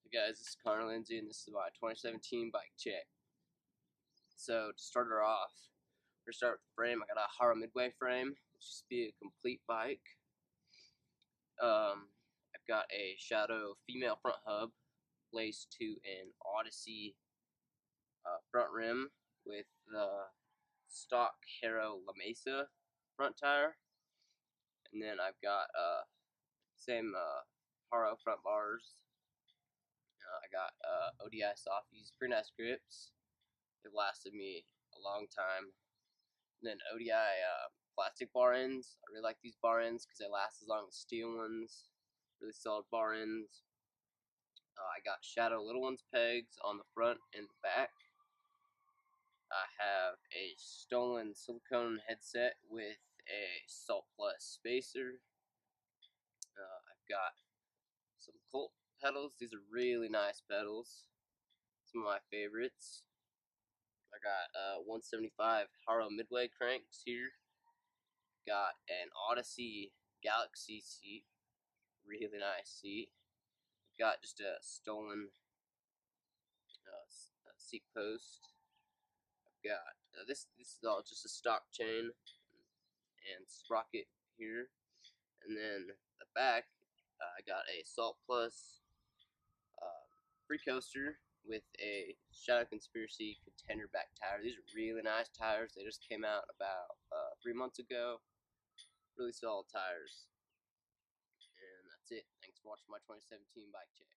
Hey guys, this is Connor Lindsay, and this is my 2017 bike check. So to start her off, we're gonna start with the frame. I got a Haro Midway frame, which should be a complete bike. I've got a Shadow female front hub, laced to an Odyssey front rim with the stock Haro La Mesa front tire, and then I've got same Haro front bars. I got ODI softies, pretty nice grips. It lasted me a long time. And then ODI plastic bar ends. I really like these bar ends because they last as long as steel ones. Really solid bar ends. I got Shadow Little Ones pegs on the front and the back. I have a stolen silicone headset with a Salt Plus spacer. I've got some Colt pedals. These are really nice pedals. Some of my favorites. I got 175 Haro Midway cranks here. Got an Odyssey Galaxy seat, really nice seat. Got just a stolen seat post. I've got this is all just a stock chain and sprocket here, and then the back I got a Salt Plus free coaster with a Shadow Conspiracy contender back tire. These are really nice tires. They just came out about 3 months ago. Really solid tires. And that's it. Thanks for watching my 2017 bike check.